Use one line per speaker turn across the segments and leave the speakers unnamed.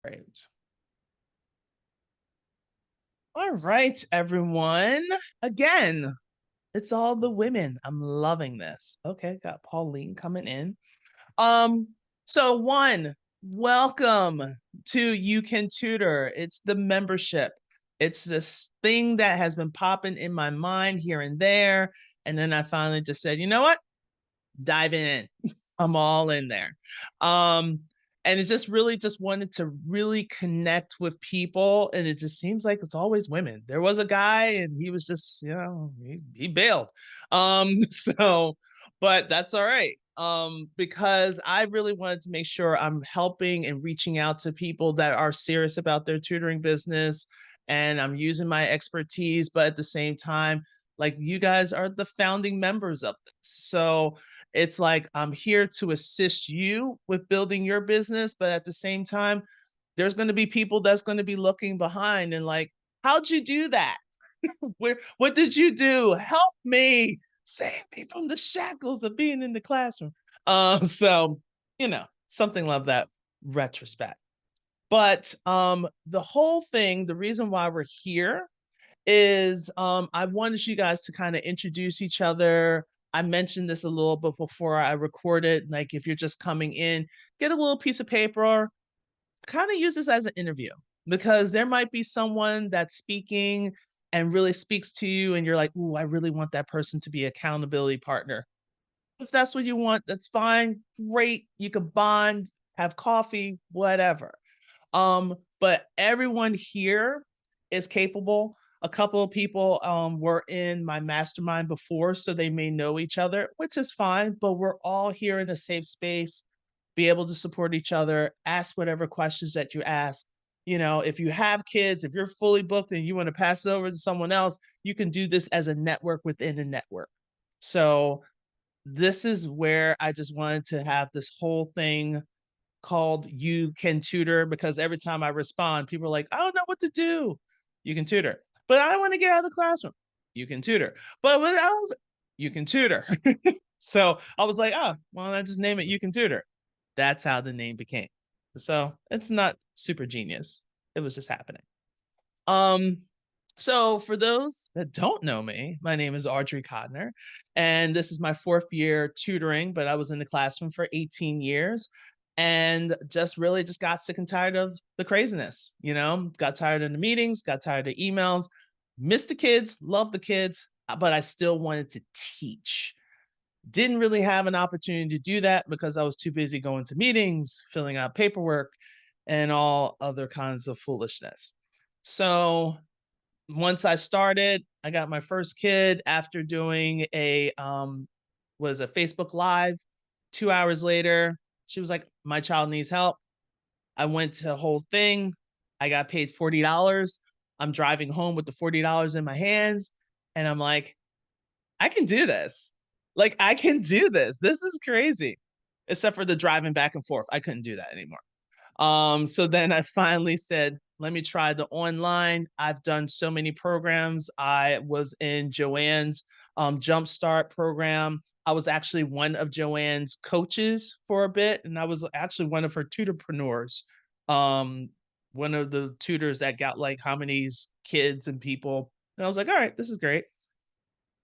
Great. All right, everyone. Again, it's all the women. I'm loving this. Okay, got Pauline coming in. Um, so one, welcome to You Can Tutor. It's the membership. It's this thing that has been popping in my mind here and there. And then I finally just said, you know what? Dive in. I'm all in there. Um, and it just really just wanted to really connect with people. And it just seems like it's always women. There was a guy and he was just, he bailed. So, but that's all right. Because I really wanted to make sure I'm helping and reaching out to people that are serious about their tutoring business. And I'm using my expertise, but at the same time, like you guys are the founding members of this. So it's like I'm here to assist you with building your business, but at the same time, there's going to be people that's going to be looking behind and like, how'd you do that? What did you do? Help me, save me from the shackles of being in the classroom. So something like that retrospect. But the whole thing, the reason why we're here is I wanted you guys to kind of introduce each other. I mentioned this a little bit before I recorded. Like, if you're just coming in, get a little piece of paper, or kind of use this as an interview because there might be someone that's speaking and really speaks to you, and you're like, "Ooh, I really want that person to be an accountability partner." If that's what you want, that's fine. Great. You could bond, have coffee, whatever. But everyone here is capable. A couple of people were in my mastermind before, so they may know each other, which is fine, but we're all here in a safe space, be able to support each other, ask whatever questions that you ask. If you have kids, if you're fully booked and you want to pass it over to someone else, you can do this as a network within a network. So this is where I just wanted to have this whole thing called You Can Tutor, because every time I respond, people are like, I don't know what to do. You can tutor. But I want to get out of the classroom. You can tutor. But what else? You can tutor. So I was like, oh, why don't I just name it You Can Tutor? That's how the name became. So it's not super genius. It was just happening. Um, so for those that don't know me, my name is Audrey Codner, and this is my fourth year tutoring, but I was in the classroom for 18 years and just really just got sick and tired of the craziness, got tired of the meetings, got tired of emails, missed the kids, loved the kids, but I still wanted to teach. Didn't really have an opportunity to do that because I was too busy going to meetings, filling out paperwork, and all other kinds of foolishness. So once I started, I got my first kid after doing a Facebook Live. 2 hours later, she was like, "My child needs help." I went to the whole thing. I got paid $40. I'm driving home with the $40 in my hands, and I'm like, I can do this. Like, I can do this. This is crazy. Except for the driving back and forth. I couldn't do that anymore. So then I finally said, let me try the online. I've done so many programs. I was in Joanne's Jumpstart program. I was actually one of Joanne's coaches for a bit, and I was actually one of her tutorpreneurs. Um, one of the tutors that got like how many kids and people. And I was like, all right, this is great.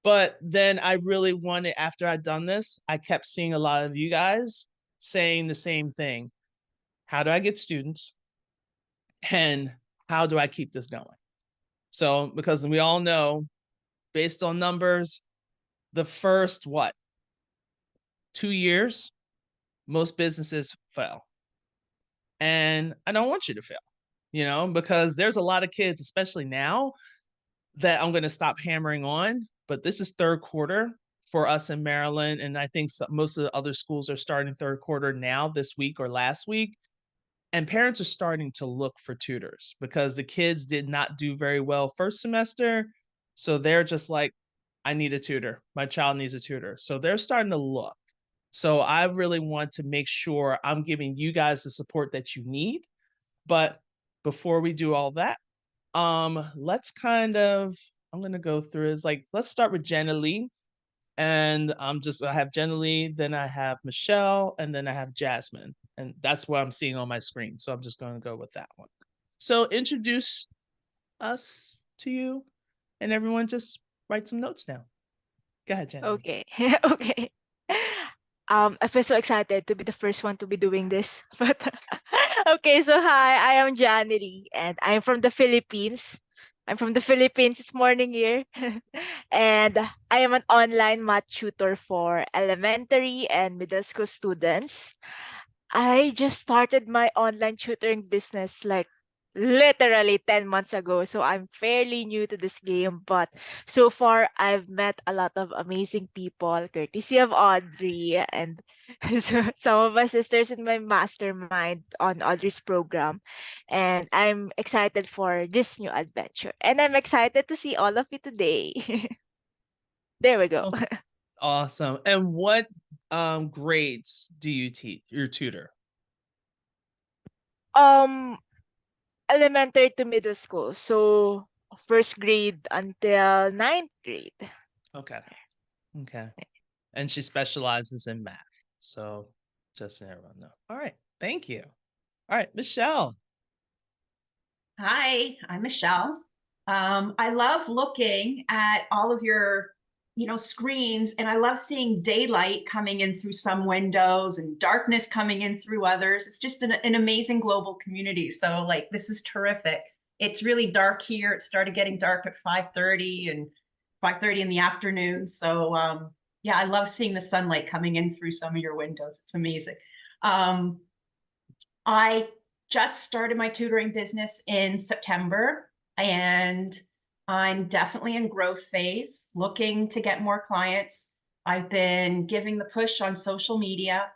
But then I really wanted, after I'd done this, I kept seeing a lot of you guys saying the same thing. How do I get students? And how do I keep this going? So, because we all know, based on numbers, the first 2 years, most businesses fail. And I don't want you to fail, because there's a lot of kids, especially now, that I'm going to stop hammering on. But this is third quarter for us in Maryland. And I think most of the other schools are starting third quarter now, this week or last week. And parents are starting to look for tutors because the kids did not do very well first semester. So they're just like, I need a tutor. My child needs a tutor. So they're starting to look. So I really want to make sure I'm giving you guys the support that you need. But before we do all that, let's I'm going to go through is like, let's start with Jenna Lee. And I have Jenna Lee, then I have Michelle, and then I have Jasmine. And that's what I'm seeing on my screen. So I'm just going to go with that one. So introduce us to you, and everyone just write some notes down. Go ahead, Jenny.
Okay. Okay. I feel so excited to be the first one to be doing this. But okay, so hi, I am Janely and I'm from the Philippines. I'm from the Philippines. It's morning here. And I am an online math tutor for elementary and middle school students. I just started my online tutoring business like literally 10 months ago. So I'm fairly new to this game, but so far I've met a lot of amazing people, courtesy of Audrey and some of my sisters in my mastermind on Audrey's program. And I'm excited for this new adventure. And I'm excited to see all of you today. There we go.
Oh, awesome. And what grades do you teach your tutor?
um Elementary to middle school. So first grade until ninth grade.
Okay. Okay. And she specializes in math. So just so everyone know. All right. Thank you. All right, Michelle.
Hi, I'm Michelle. I love looking at all of your, screens, and I love seeing daylight coming in through some windows and darkness coming in through others. It's just an amazing global community. So, like, this is terrific. It's really dark here. It started getting dark at 5:30 and 5:30 in the afternoon. So, yeah, I love seeing the sunlight coming in through some of your windows. It's amazing. Um, I just started my tutoring business in September, and I'm definitely in growth phase, looking to get more clients. I've been giving the push on social media,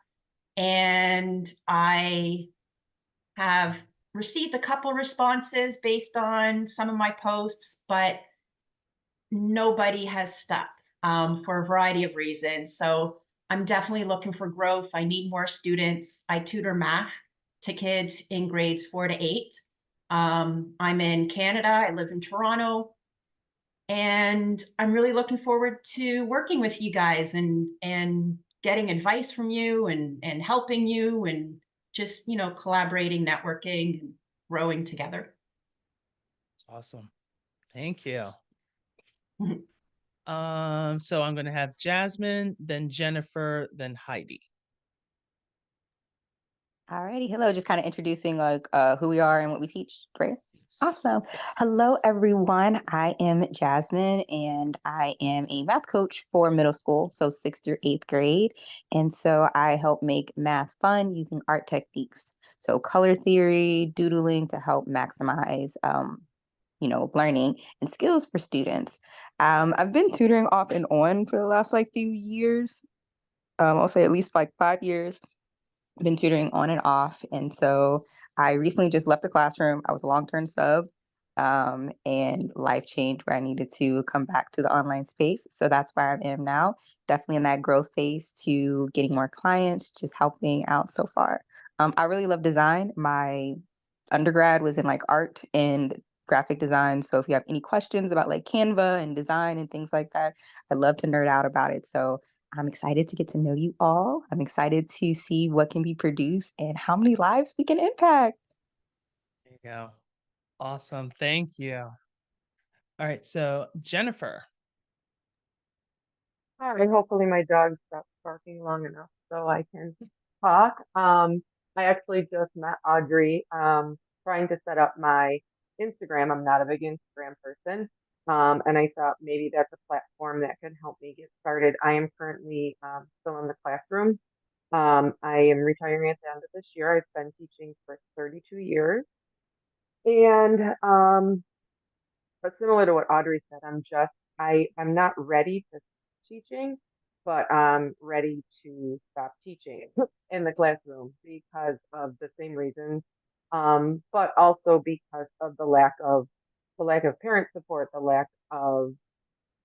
and I have received a couple responses based on some of my posts, but nobody has stuck for a variety of reasons. So I'm definitely looking for growth. I need more students. I tutor math to kids in grades 4 to 8. I'm in Canada. I live in Toronto. And I'm really looking forward to working with you guys and getting advice from you and helping you and just, collaborating, networking, and growing together.
It's awesome. Thank you. So I'm gonna have Jasmine, then Jennifer, then Heidi.
Alrighty, hello. Just kind of introducing like who we are and what we teach. Great.
Yes.
Awesome. Hello, everyone. I am Jasmine, and I am a math coach for middle school, so 6th through 8th grade. And so I help make math fun using art techniques. So color theory, doodling to help maximize, learning and skills for students. I've been tutoring off and on for the last like few years. I'll say at least like 5 years. Been tutoring on and off. And so I recently just left the classroom. I was a long-term sub, and life changed where I needed to come back to the online space. So that's where I am now, definitely in that growth phase to getting more clients, just helping out so far. I really love design. My undergrad was in like art and graphic design. So if you have any questions about like Canva and design and things like that, I'd love to nerd out about it. So I'm excited to get to know you all. I'm excited to see what can be produced and how many lives we can impact.
There you go. Awesome. Thank you. All right. So Jennifer.
Hi, hopefully my dog stops barking long enough so I can talk. I actually just met Audrey, trying to set up my Instagram. I'm not a big Instagram person. And I thought maybe that's a platform that could help me get started. I am currently still in the classroom. I am retiring at the end of this year. I've been teaching for 32 years. And but similar to what Audrey said, I'm not ready to teaching, but I'm ready to stop teaching in the classroom because of the same reasons. But also because of the lack of parent support, the lack of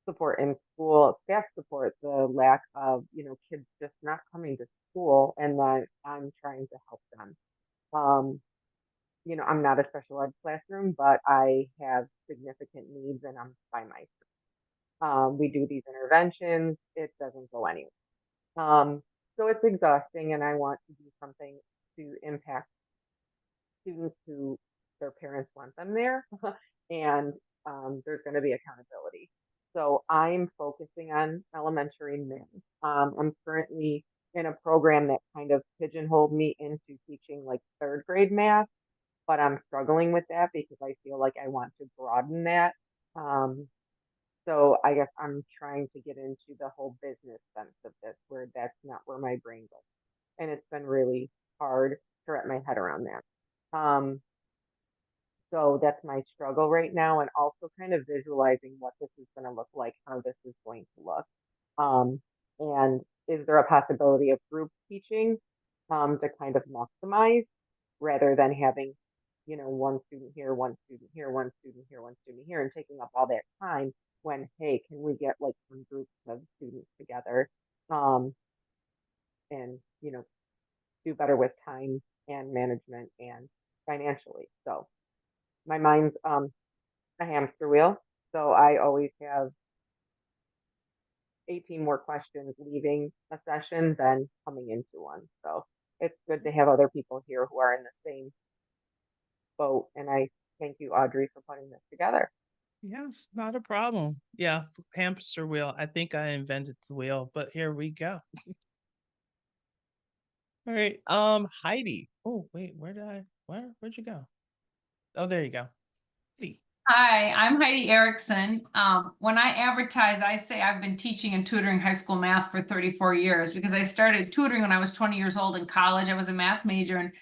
support in school, staff support, the lack of, kids just not coming to school, and that I'm trying to help them. Um, I'm not a special ed classroom, but I have significant needs and I'm by myself. We do these interventions, it doesn't go anywhere. Um, so it's exhausting and I want to do something to impact students who their parents want them there, and there's going to be accountability. So I'm focusing on elementary math. I'm currently in a program that kind of pigeonholed me into teaching like third grade math, but I'm struggling with that because I feel like I want to broaden that. Um, so I guess I'm trying to get into the whole business sense of this, where that's not where my brain goes. And it's been really hard to wrap my head around that. So that's my struggle right now, and also kind of visualizing what this is going to look like, how this is going to look. Um, and is there a possibility of group teaching to kind of maximize rather than having, one student here, one student here, one student here, one student here, and taking up all that time when, hey, can we get like some groups of students together and, do better with time and management and financially. So my mind's a hamster wheel. So I always have 18 more questions leaving a session than coming into one. So it's good to have other people here who are in the same boat. And I thank you, Audrey, for putting this together.
Yes, not a problem. Yeah, hamster wheel. I think I invented the wheel, but here we go. All right. Heidi. Oh, wait, where'd you go? Oh, there you go. Heidi.
Hi, I'm Heidi Erickson. When I advertise, I say I've been teaching and tutoring high school math for 34 years because I started tutoring when I was 20 years old in college. I was a math major, and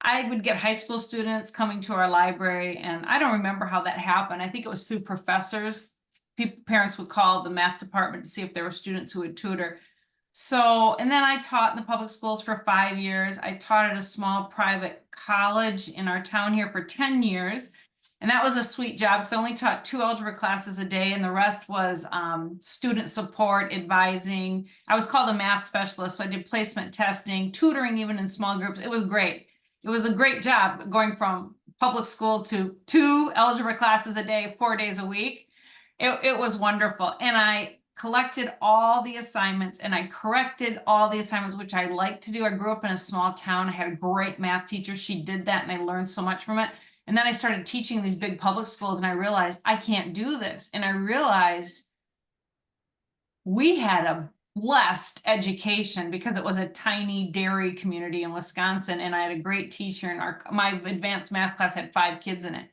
I would get high school students coming to our library, and I don't remember how that happened. I think it was through professors. Parents would call the math department to see if there were students who would tutor. So, and then I taught in the public schools for 5 years. I taught at a small private college in our town here for 10 years. And that was a sweet job because I only taught 2 algebra classes a day, and the rest was student support, advising. I was called a math specialist, so I did placement testing, tutoring even in small groups. It was great. It was a great job going from public school to 2 algebra classes a day, 4 days a week. It was wonderful. And I collected all the assignments and I corrected all the assignments, which I like to do. I grew up in a small town. I had a great math teacher. She did that and I learned so much from it. And then I started teaching in these big public schools and I realized I can't do this. And I realized we had a blessed education because it was a tiny dairy community in Wisconsin. And I had a great teacher, and my advanced math class had 5 kids in it.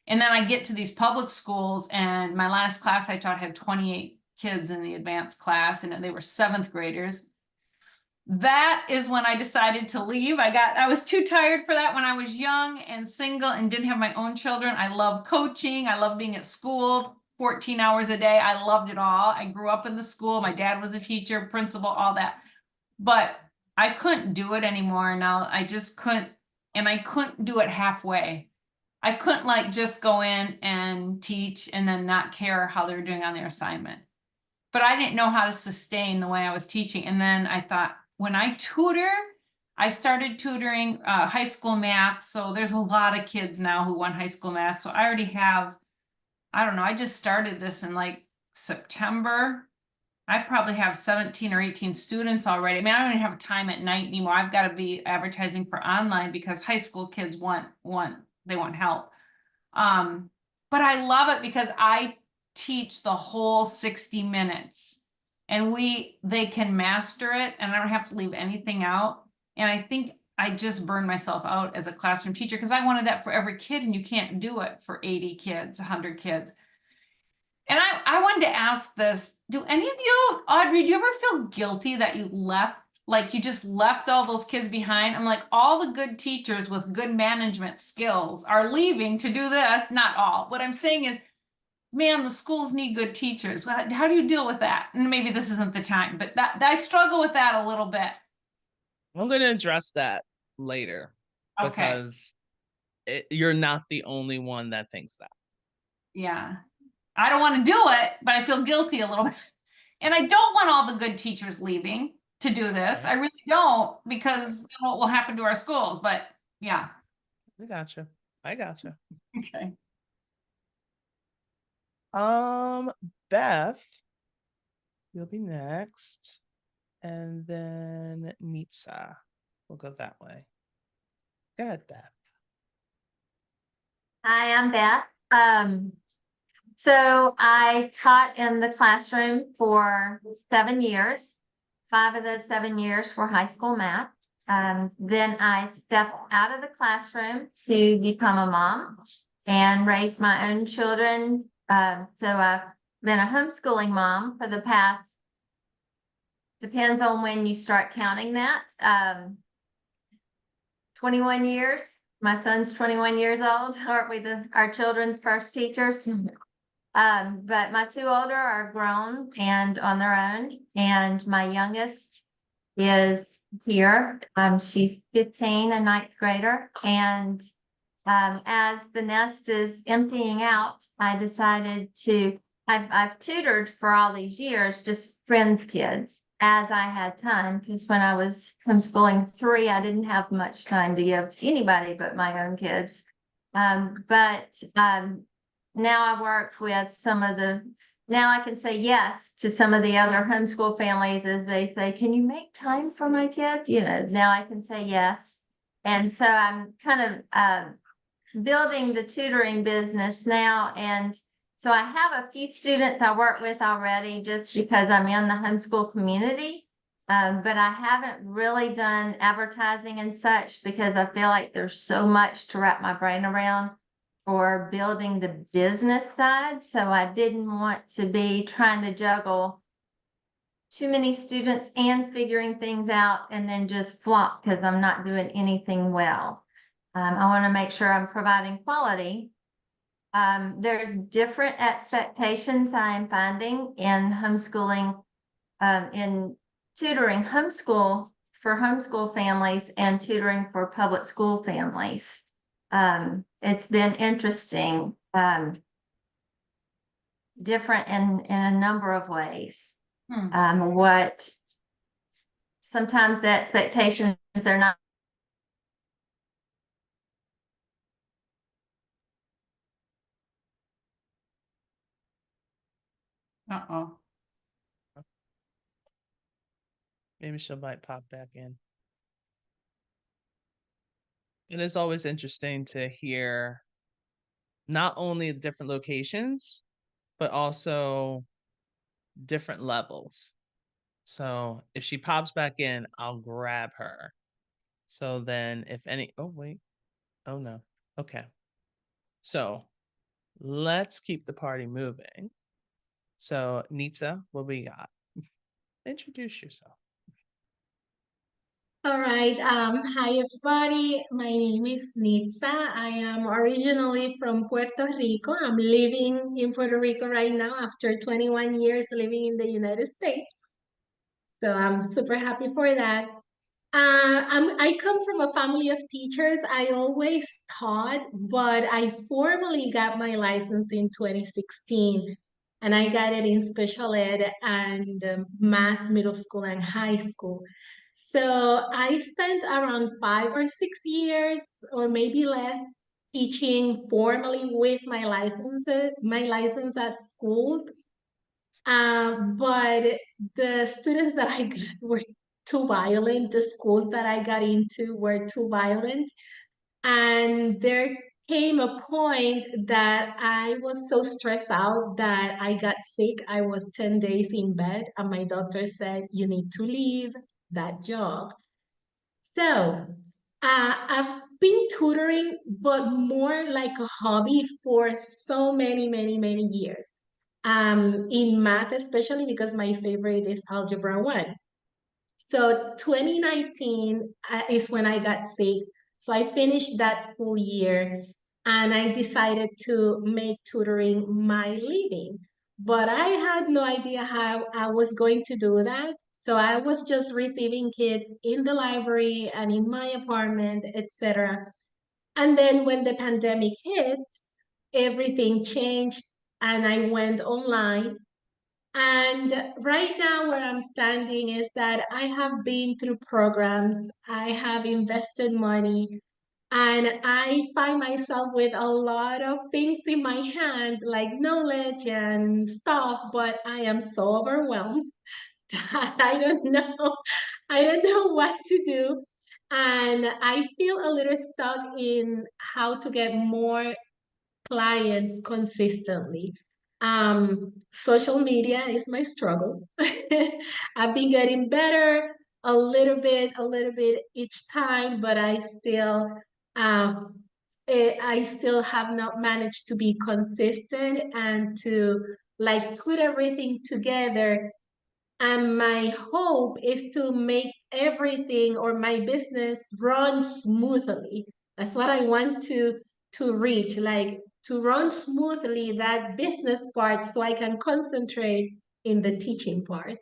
And then I get to these public schools, and my last class I taught had 28 kids in the advanced class, and they were 7th graders. That is when I decided to leave. I was too tired for that when I was young and single and didn't have my own children. I love coaching. I love being at school 14 hours a day. I loved it all. I grew up in the school. My dad was a teacher, principal, all that. But I couldn't do it anymore. Now I just couldn't, and I couldn't do it halfway. I couldn't like just go in and teach and then not care how they were doing on their assignment. But I didn't know how to sustain the way I was teaching. And then I thought, when I tutor, I started tutoring high school math. So there's a lot of kids now who want high school math. So I already have, I don't know, I just started this in like September. I probably have 17 or 18 students already. I mean, I don't even have time at night anymore. I've got to be advertising for online because high school kids want help. But I love it because I teach the whole 60 minutes and they can master it and I don't have to leave anything out. And I think I just burned myself out as a classroom teacher because I wanted that for every kid, and you can't do it for 80 kids, 100 kids. And I wanted to ask this, do any of you, Audrey, do you ever feel guilty that you left? Like you just left all those kids behind? I'm like, all the good teachers with good management skills are leaving to do this. Not all. What I'm saying is, man, the schools need good teachers. How do you deal with that? And maybe this isn't the time, but that I struggle with that a little bit.
I'm going to address that later
Okay.
because you're not the only one that thinks that.
Yeah. I don't want to do it, but I feel guilty a little bit. And I don't want all the good teachers leaving to do this. I really don't, because what will happen to our schools, but yeah.
I gotcha.
Okay.
Beth, you'll be next. And then Nitsa. We'll go that way. Go ahead, Beth.
Hi, I'm Beth. So I taught in the classroom for 7 years. 5 of those 7 years for high school math. Then I stepped out of the classroom to become a mom and raise my own children. So I've been a homeschooling mom for the past, depends on when you start counting that, 21 years. My son's 21 years old. Aren't we our children's first teachers? But my 2 older are grown and on their own, and my youngest is here. She's 15, a 9th grader, and as the nest is emptying out, I decided to. I've tutored for all these years, just friends' kids, as I had time, because when I was homeschooling 3, I didn't have much time to give to anybody but my own kids. Now I work with now I can say yes to some of the other homeschool families as they say, can you make time for my kid? Now I can say yes. And so I'm kind of building the tutoring business now. And so I have a few students I work with already just because I'm in the homeschool community. But I haven't really done advertising and such because I feel like there's so much to wrap my brain around for building the business side. So I didn't want to be trying to juggle too many students and figuring things out and then just flop because I'm not doing anything well. I want to make sure I'm providing quality. There's different expectations I am finding in homeschooling, in tutoring homeschool for homeschool families and tutoring for public school families. It's been interesting, different in a number of ways. What sometimes the expectations are not.
Uh-oh.
Maybe she might pop back in. It is always interesting to hear not only different locations, but also different levels. So if she pops back in, I'll grab her. So then if any, oh wait, oh no, okay. So let's keep the party moving. So Nitsa, what we got? Introduce yourself.
All right. Hi, everybody. My name is Nitsa. I am originally from Puerto Rico. I'm living in Puerto Rico right now after 21 years living in the United States. So I'm super happy for that. I come from a family of teachers. I always taught, but I formally got my license in 2016. And I got it in special ed and math, middle school, and high school. So I spent around 5 or 6 years, or maybe less, teaching formally with my license at schools. But the students that I got were too violent. The schools that I got into were too violent. And there came a point that I was so stressed out that I got sick. I was 10 days in bed, and my doctor said, you need to leave that job. So I've been tutoring, but more like a hobby for so many, many, many years. In math, especially because my favorite is Algebra 1. So 2019 is when I got sick. So I finished that school year and I decided to make tutoring my living. But I had no idea how I was going to do that. So I was just receiving kids in the library and in my apartment, etc. And then when the pandemic hit, everything changed and I went online. And right now, where I'm standing is that I have been through programs, I have invested money, and I find myself with a lot of things in my hand, like knowledge and stuff, but I am so overwhelmed that I don't know what to do. And I feel a little stuck in how to get more clients consistently. Social media is my struggle. I've been getting better a little bit each time, but um, I still have not managed to be consistent and to like put everything together. And my hope is to make everything or my business run smoothly. That's what I want to reach, like to run smoothly that business part so I can concentrate in the teaching part.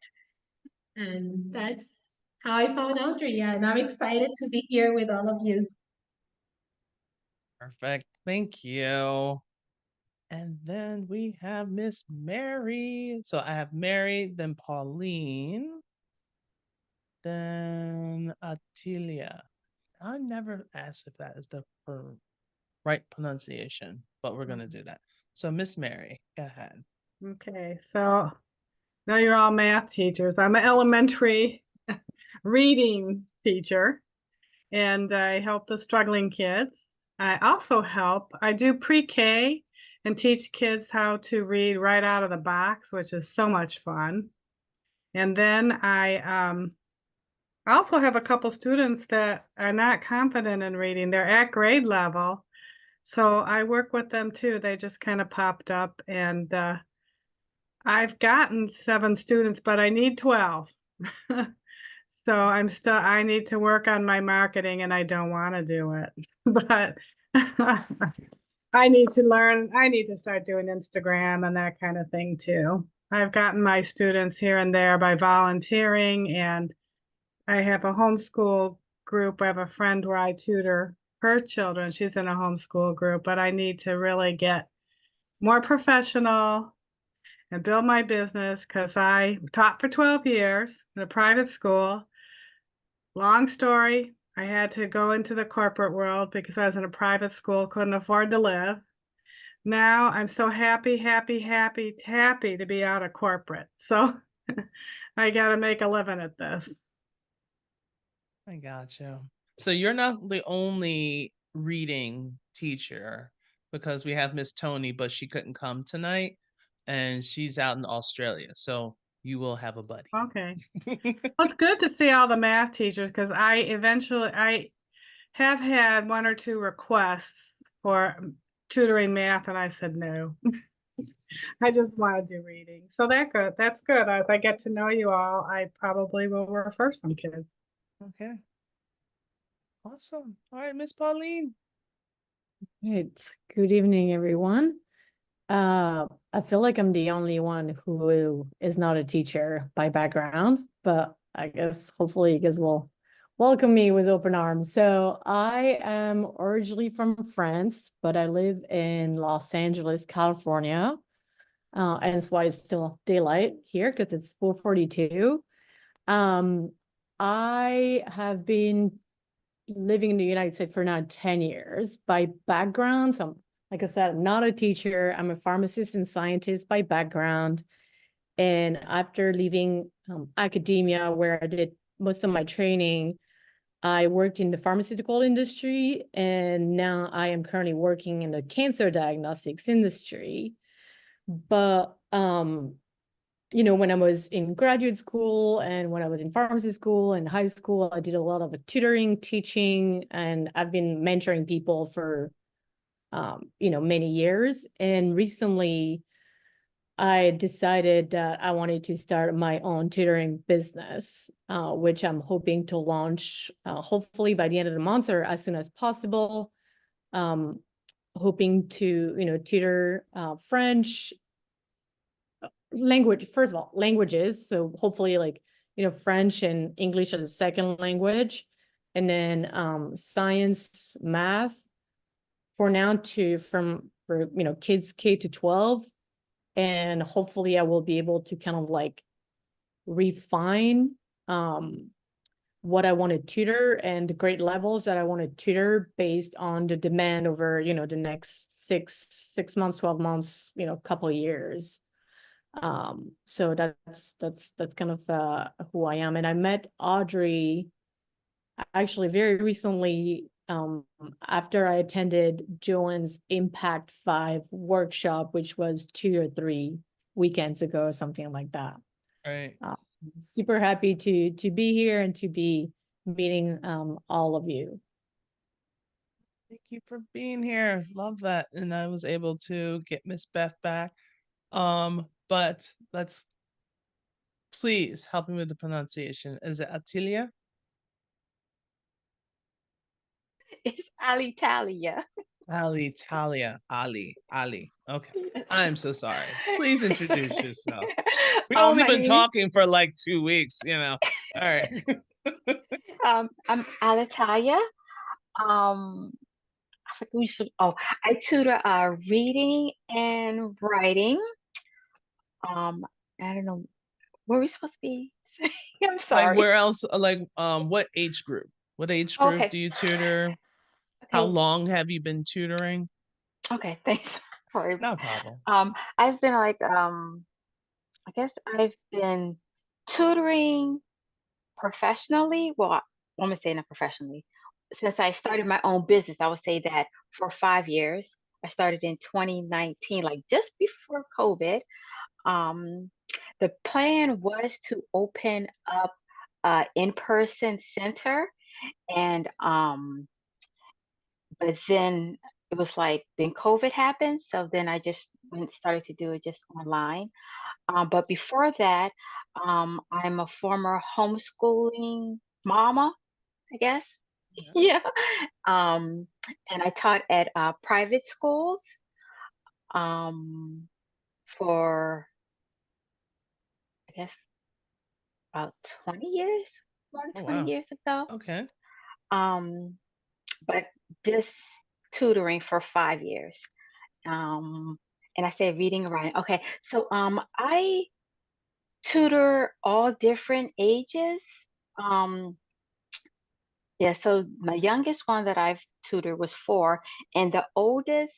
And that's how I found Audrey. And I'm excited to be here with all of you.
Perfect. Thank you. And then we have Miss Mary. So I have Mary, then Pauline, then Atilia. I never asked if that is the right pronunciation, but we're going to do that. So Miss Mary, go ahead.
Okay, so now you're all math teachers. I'm an elementary reading teacher, and I help the struggling kids. I do pre-K and teach kids how to read right out of the box, which is so much fun. And then I also have a couple students that are not confident in reading. They're at grade level, so I work with them too. They just kind of popped up, and I've gotten 7 students, but I need 12. So I need to work on my marketing, and I don't want to do it. But I need to start doing Instagram and that kind of thing too. I've gotten my students here and there by volunteering, and I have a homeschool group. I have a friend where I tutor her children. She's in a homeschool group, but I need to really get more professional and build my business because I taught for 12 years in a private school. Long story, I had to go into the corporate world because I was in a private school, couldn't afford to live. Now I'm so happy to be out of corporate. So I got to make a living at this.
I got you. So you're not the only reading teacher because we have Miss Tony, but she couldn't come tonight and she's out in Australia. So you will have a buddy.
Okay. Well, it's good to see all the math teachers because I have had 1 or 2 requests for tutoring math, and I said no. I just want to do reading. So that's good. If I get to know you all, I probably will refer some kids.
Okay. Awesome. All right, Miss Pauline.
Right. Good evening, everyone. I feel like I'm the only one who is not a teacher by background, but I guess hopefully you guys will welcome me with open arms. So I am originally from France, but I live in Los Angeles, California. And that's why it's still daylight here because it's 4:42. I have been living in the United States for now 10 years by background. So like I said, I'm not a teacher. I'm a pharmacist and scientist by background. And after leaving academia, where I did most of my training, I worked in the pharmaceutical industry. And now I am currently working in the cancer diagnostics industry. But when I was in graduate school and when I was in pharmacy school and high school, I did a lot of tutoring, teaching, and I've been mentoring people for, many years. And recently I decided that I wanted to start my own tutoring business, which I'm hoping to launch hopefully by the end of the month or as soon as possible. Hoping to, tutor French, language, first of all, languages. So hopefully French and English as a second language. And then science, math for now for kids K to 12. And hopefully I will be able to kind of refine what I want to tutor and the grade levels that I want to tutor based on the demand over, the next six months, 12 months, couple of years. So that's kind of who I am. And I met Audrey Actually, very recently, after I attended Joanne's Impact 5 workshop, which was 2 or 3 weekends ago, or something like that.
Right.
Super happy to be here and to be meeting all of you.
Thank you for being here. Love that. And I was able to get Miss Beth back. But let's please help me with the pronunciation. Is it Atilia?
It's Alitalia.
Ali, Talia, Ali. Okay. I'm so sorry. Please introduce yourself. We only
My
been
name is
talking for like 2 weeks, you know. All right.
I'm Alitalia. I forgot we should. Oh, I tutor reading and writing. I don't know. Were we supposed to be saying? I'm
Like
sorry.
where else? Like what age group? What age group
Okay.
do you tutor? How
Okay.
long have you been tutoring?
Okay. Thanks. Sorry.
No problem.
I've been like I guess I've been tutoring professionally. Well, I'm gonna say not professionally. Since I started my own business, I would say that for 5 years. I started in 2019, like just before COVID. Um, the plan was to open up a in-person center, and but then it was like then COVID happened, so then I just started to do it just online. But before that, I'm a former homeschooling mama, I guess.
Yeah.
Yeah. Um, and I taught at private schools um, for, I guess, about 20 years, more than
Oh
20
wow.
years or so.
Okay.
Um, but just tutoring for 5 years. Um, and I said reading and writing. Okay, so I tutor all different ages. Um, yeah, so my youngest one that I've tutored was 4, and the oldest,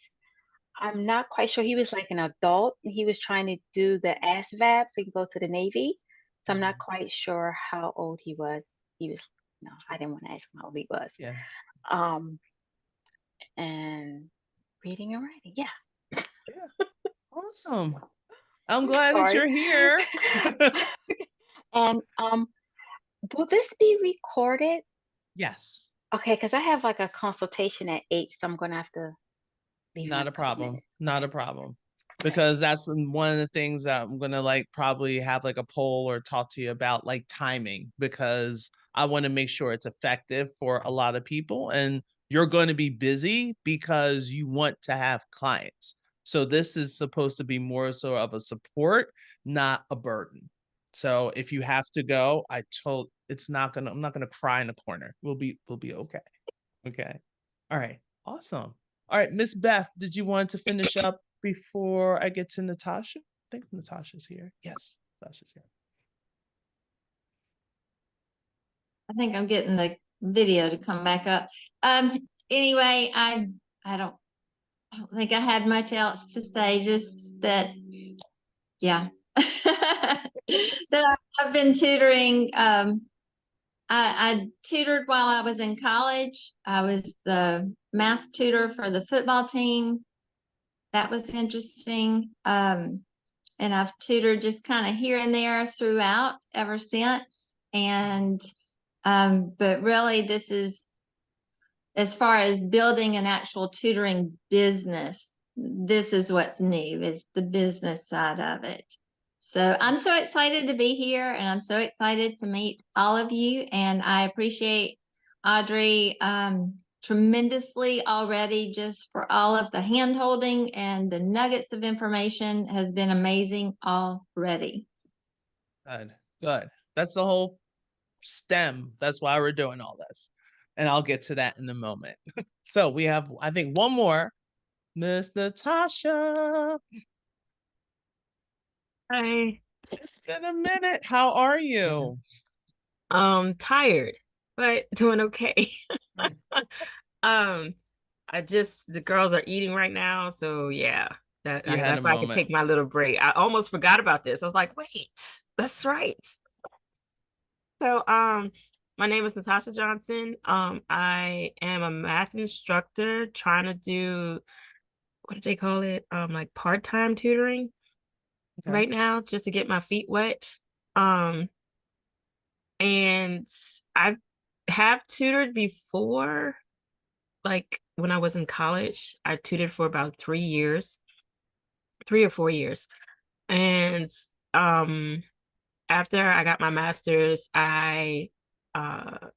I'm not quite sure. He was like an adult, and he was trying to do the ASVAB, so he could go to the Navy. So I'm not quite sure how old he was. He was, no, I didn't want to ask him how old he was.
Yeah.
Um, and reading and writing, yeah.
Yeah. Awesome. I'm glad that
Sorry.
you're here.
And will this be recorded?
Yes.
Okay, because I have like a consultation at 8, so I'm gonna have to leave in
Not
a
a
couple
problem.
minutes.
Not a problem.
Okay.
Because that's one of the things that I'm gonna like probably have like a poll or talk to you about, like timing, because I want to make sure it's effective for a lot of people, and you're going to be busy because you want to have clients. So this is supposed to be more so of a support, not a burden. So if you have to go, I'm not gonna cry in the corner. We'll be okay. Okay. All right. Awesome. All right, Miss Beth, did you want to finish up before I get to Natasha? I think Natasha's here. Yes, Natasha's here.
I think I'm getting the video to come back up. Anyway, I don't think I had much else to say, just that, yeah. That I've been tutoring. I tutored while I was in college. I was the math tutor for the football team. That was interesting. And I've tutored just kind of here and there throughout ever since. And but really, this is, as far as building an actual tutoring business, this is what's new, is the business side of it. So I'm so excited to be here, and I'm so excited to meet all of you. And I appreciate Audrey tremendously already, just for all of the hand holding and the nuggets of information has been amazing already.
Good. Good. That's the whole STEM. That's why we're doing all this. And I'll get to that in a moment. So we have, I think, one more. Miss Natasha.
Hi.
It's been a minute. How are you?
Tired, but doing okay. Um, the girls are eating right now, so yeah,
You had a
that's why I could
moment.
take my little break. I almost forgot about this. I was like, wait, that's right. So, My name is Natasha Johnson. I am a math instructor trying to do, what do they call it? Like part-time tutoring
Okay.
right now, just to get my feet wet. And I have tutored before, like when I was in college. I tutored for about 3 years, 3 or 4 years. And after I got my master's, I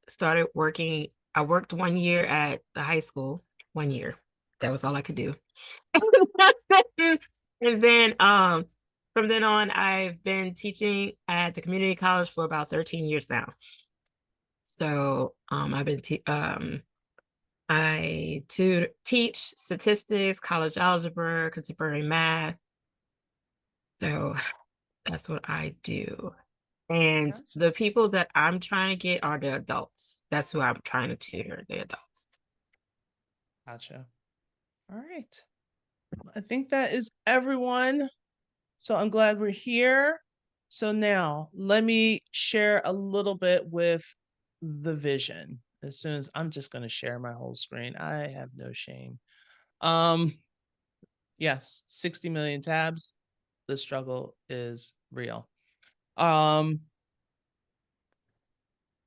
started working. I worked 1 year at the high school, 1 year. That was all I could do. And then from then on, I've been teaching at the community college for about 13 years now. So I teach statistics, college algebra, contemporary math. So that's what I do. And
Gotcha.
the people that I'm trying to get are the adults. That's who I'm trying to tutor, the adults.
Gotcha. All right. I think that is everyone. So I'm glad we're here. So now let me share a little bit with the vision. As soon as I'm just going to share my whole screen. I have no shame. Yes, 60 million tabs. The struggle is real.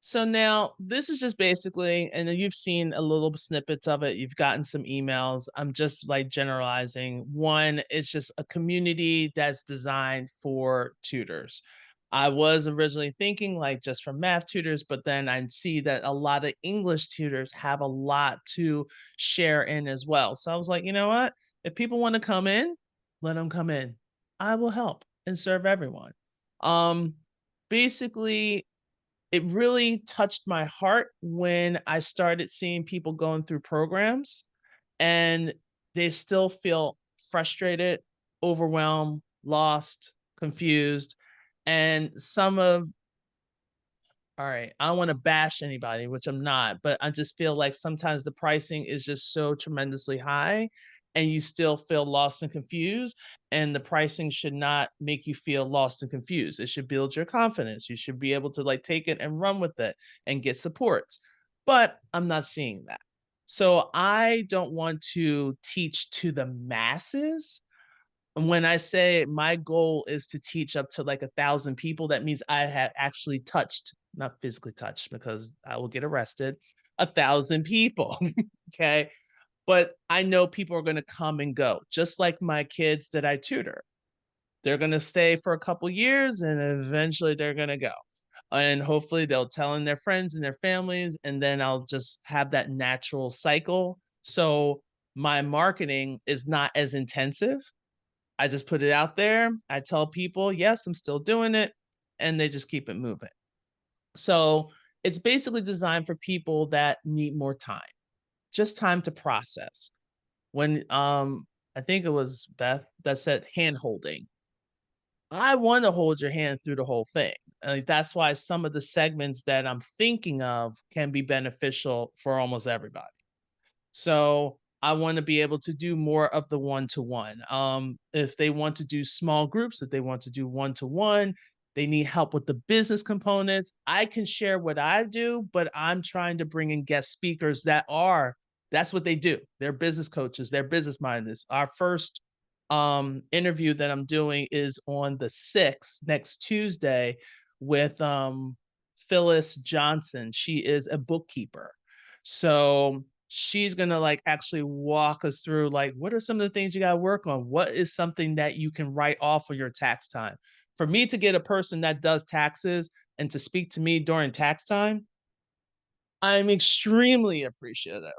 So now this is just basically, and you've seen a little snippets of it. You've gotten some emails. I'm just like generalizing. One, it's just a community that's designed for tutors. I was originally thinking like just for math tutors, but then I see that a lot of English tutors have a lot to share in as well. So I was like, you know what? If people want to come in, let them come in. I will help and serve everyone. Basically, it really touched my heart when I started seeing people going through programs and they still feel frustrated, overwhelmed, lost, confused. And some of all right, I don't want to bash anybody, which I'm not, but I just feel like sometimes the pricing is just so tremendously high and you still feel lost and confused. And the pricing should not make you feel lost and confused. It should build your confidence. You should be able to like take it and run with it and get support. But I'm not seeing that. So I don't want to teach to the masses. When I say my goal is to teach up to like 1,000 people, that means I have actually touched, not physically touched because I will get arrested, 1,000 people. Okay. But I know people are going to come and go, just like my kids that I tutor. They're going to stay for a couple years and eventually they're going to go. And hopefully they'll tell in their friends and their families, and then I'll just have that natural cycle. So my marketing is not as intensive. I just put it out there. I tell people, yes, I'm still doing it, and they just keep it moving. So it's basically designed for people that need more time, just time to process. When I think it was Beth that said hand holding. I want to hold your hand through the whole thing. That's why some of the segments that I'm thinking of can be beneficial for almost everybody. So I want to be able to do more of the one-to-one. If they want to do small groups, if they want to do one-to-one, they need help with the business components. I can share what I do, but I'm trying to bring in guest speakers that's what they do. They're business coaches, they're business minded. Our first interview that I'm doing is on the 6th, next Tuesday, with Phyllis Johnson. She is a bookkeeper. So she's gonna like actually walk us through like what are some of the things you gotta work on? What is something that you can write off of your tax time? For me to get a person that does taxes and to speak to me during tax time, I'm extremely appreciative.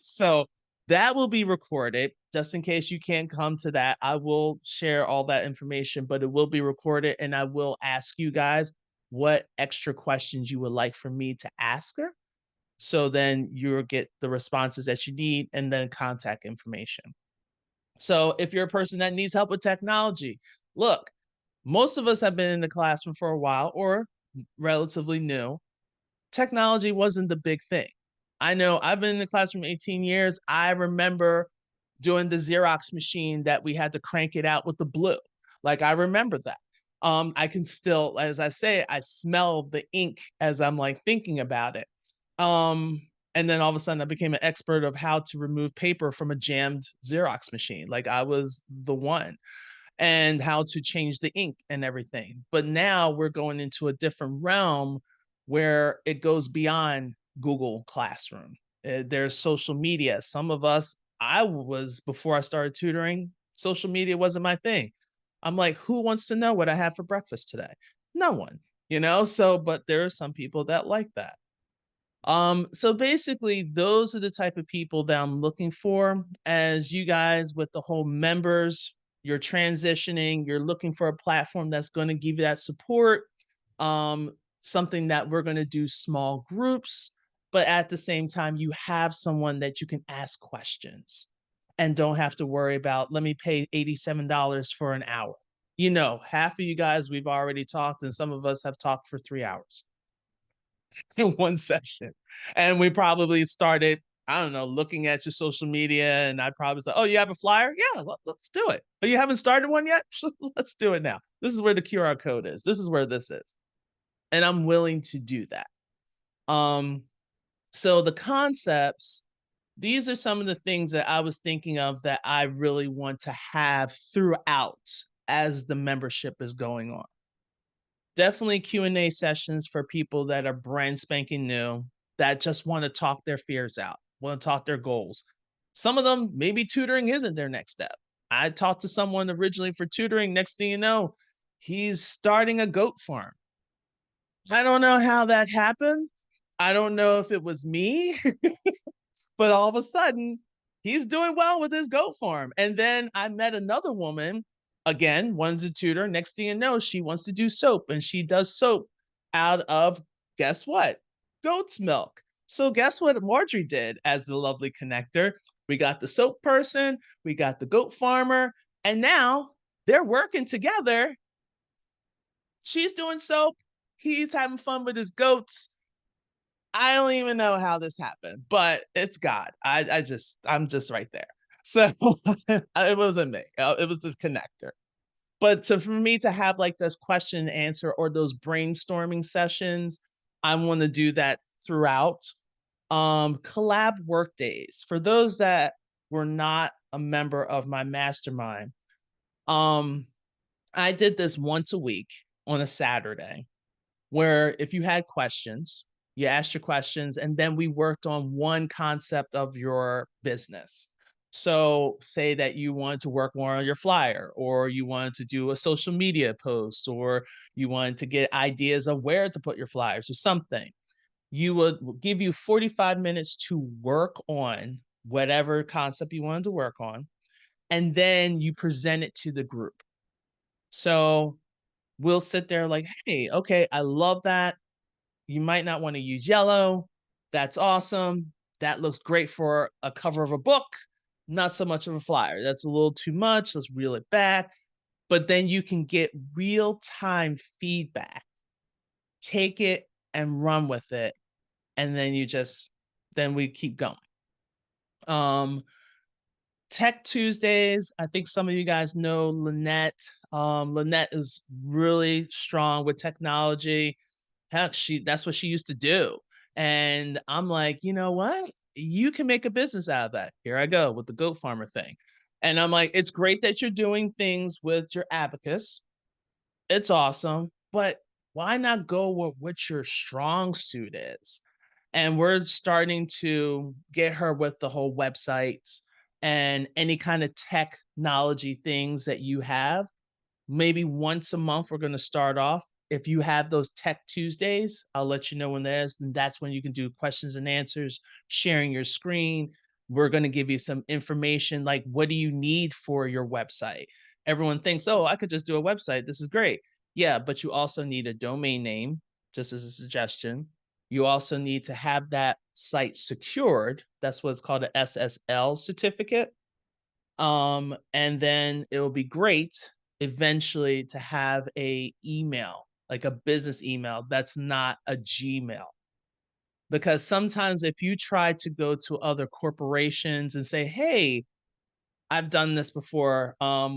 So that will be recorded just in case you can't come to that. I will share all that information, but it will be recorded and I will ask you guys what extra questions you would like for me to ask her. So then you'll get the responses that you need and then contact information. So if you're a person that needs help with technology, look, most of us have been in the classroom for a while or relatively new. Technology wasn't the big thing. I know I've been in the classroom 18 years. I remember doing the Xerox machine that we had to crank it out with the blue. Like I remember that. I can still, as I say, I smell the ink as I'm like thinking about it. And then all of a sudden I became an expert of how to remove paper from a jammed Xerox machine. Like I was the one, and how to change the ink and everything. But now we're going into a different realm where it goes beyond Google Classroom. There's social media. Some of us, I was, before I started tutoring, social media wasn't my thing. I'm like, who wants to know what I had for breakfast today? No one, you know? So, but there are some people that like that. So basically, those are the type of people that I'm looking for. As you guys with the whole members, you're transitioning, you're looking for a platform that's going to give you that support. Something that we're going to do small groups, but at the same time, you have someone that you can ask questions and don't have to worry about, let me pay $87 for an hour. You know, half of you guys, we've already talked, and some of us have talked for 3 hours in one session. And we probably started, I don't know, looking at your social media, and I probably said, oh, you have a flyer? Yeah, let's do it. Oh, you haven't started one yet? Let's do it now. This is where the QR code is. This is where this is. And I'm willing to do that. So the concepts, these are some of the things that I was thinking of that I really want to have throughout as the membership is going on. Definitely Q&A sessions for people that are brand spanking new, that just want to talk their fears out, want to talk their goals. Some of them, maybe tutoring isn't their next step. I talked to someone originally for tutoring. Next thing you know, he's starting a goat farm. I don't know how that happened. I don't know if it was me, but all of a sudden, he's doing well with his goat farm. And then I met another woman, again, wanted to tutor. Next thing you know, she wants to do soap, and she does soap out of, guess what? Goat's milk. So guess what Marjorie did as the lovely connector? We got the soap person, we got the goat farmer, and now they're working together. She's doing soap. He's having fun with his goats. I don't even know how this happened, but it's God. I'm just right there. So it wasn't me. It was the connector. But for me to have like this question and answer or those brainstorming sessions, I want to do that throughout. Collab work days. For those that were not a member of my mastermind, I did this once a week on a Saturday, where if you had questions, you asked your questions, and then we worked on one concept of your business. So say that you wanted to work more on your flyer, or you wanted to do a social media post, or you wanted to get ideas of where to put your flyers or something. You would give you 45 minutes to work on whatever concept you wanted to work on, and then you present it to the group. So we'll sit there like, hey, okay, I love that. You might not want to use yellow. That's awesome. That looks great for a cover of a book. Not so much of a flyer. That's a little too much. Let's reel it back. But then you can get real-time feedback. Take it and run with it. And then then we keep going. Tech Tuesdays. I think some of you guys know Lynette. Lynette is really strong with technology. Heck, that's what she used to do. And I'm like, you know what? You can make a business out of that. Here I go with the goat farmer thing. And I'm like, it's great that you're doing things with your abacus. It's awesome. But why not go with what your strong suit is? And we're starting to get her with the whole websites and any kind of technology things that you have. Maybe once a month, we're going to start off. If you have those Tech Tuesdays, I'll let you know when that is. And that's when you can do questions and answers, sharing your screen. We're going to give you some information like, what do you need for your website? Everyone thinks, oh, I could just do a website. This is great. Yeah, but you also need a domain name, just as a suggestion. You also need to have that site secured. That's what's called an SSL certificate. And then it will be great eventually to have a email, like a business email that's not a Gmail. Because sometimes if you try to go to other corporations and say, hey, I've done this before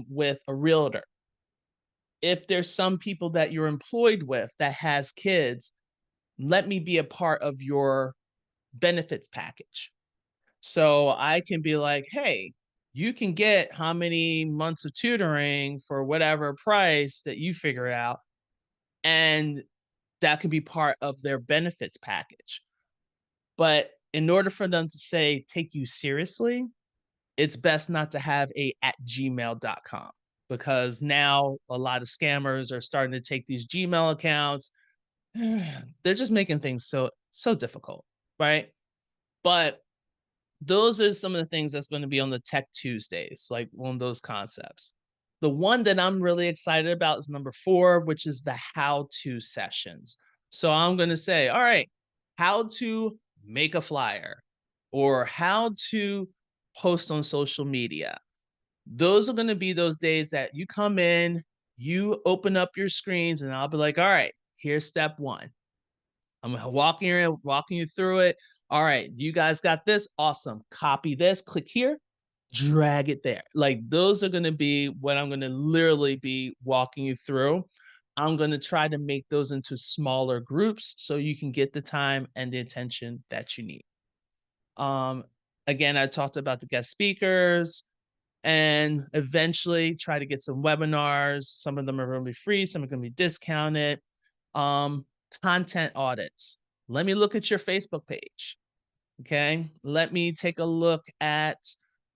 with a realtor. if there's some people that you're employed with that has kids, let me be a part of your benefits package. So I can be like, hey, you can get how many months of tutoring for whatever price that you figure out. And that can be part of their benefits package. But in order for them to say, take you seriously, it's best not to have a @gmail.com, because now a lot of scammers are starting to take these Gmail accounts. They're just making things so difficult, right? But those are some of the things that's going to be on the Tech Tuesdays, like one of those concepts. The one that I'm really excited about is number 4, which is the how-to sessions. So I'm going to say, all right, how to make a flyer or how to post on social media. Those are going to be those days that you come in, you open up your screens, and I'll be like, all right, here's step 1. I'm walking you through it. All right, you guys got this? Awesome. Copy this, click here, drag it there. Like those are going to be what I'm going to literally be walking you through. I'm going to try to make those into smaller groups so you can get the time and the attention that you need. Again, I talked about the guest speakers and eventually try to get some webinars. Some of them are going to be free, some are going to be discounted. Content audits. Let me look at your Facebook page. Okay. Let me take a look at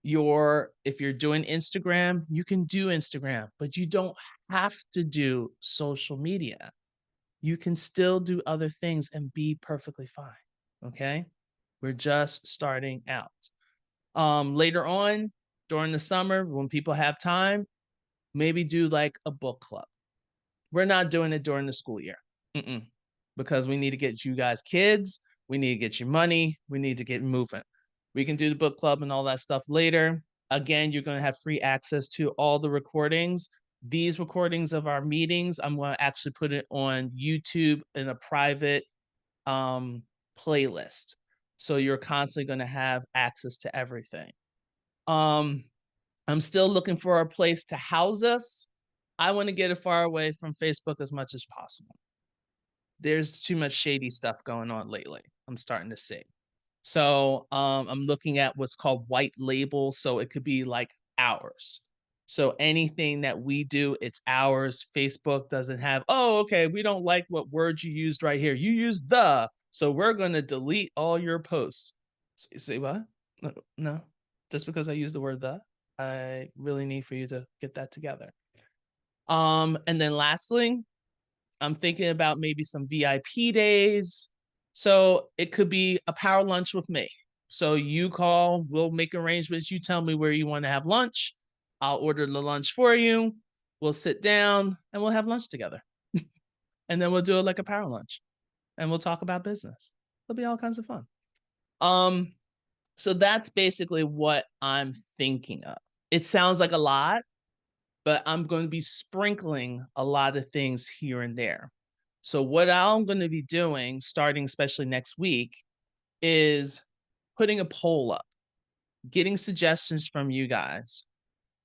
if you're doing Instagram, you can do Instagram, but you don't have to do social media. You can still do other things and be perfectly fine. Okay. We're just starting out. Later on during the summer, when people have time, maybe do like a book club. We're not doing it during the school year. Because we need to get you guys kids. We need to get you money. We need to get moving. We can do the book club and all that stuff later. Again, you're going to have free access to all the recordings. These recordings of our meetings, I'm going to actually put it on YouTube in a private playlist. So you're constantly going to have access to everything. I'm still looking for a place to house us. I want to get it far away from Facebook as much as possible. There's too much shady stuff going on lately. I'm starting to see. So I'm looking at what's called white label. So it could be like ours. So anything that we do, it's ours. Facebook doesn't have, oh, okay, we don't like what word you used right here. You used the, so we're going to delete all your posts. Say what? No, just because I use the word the, I really need for you to get that together. And then lastly, I'm thinking about maybe some VIP days. So it could be a power lunch with me. So you call, we'll make arrangements. You tell me where you want to have lunch. I'll order the lunch for you. We'll sit down and we'll have lunch together. And then we'll do it like a power lunch and we'll talk about business. It'll be all kinds of fun. So that's basically what I'm thinking of. It sounds like a lot, but I'm going to be sprinkling a lot of things here and there. So what I'm going to be doing, starting especially next week, is putting a poll up, getting suggestions from you guys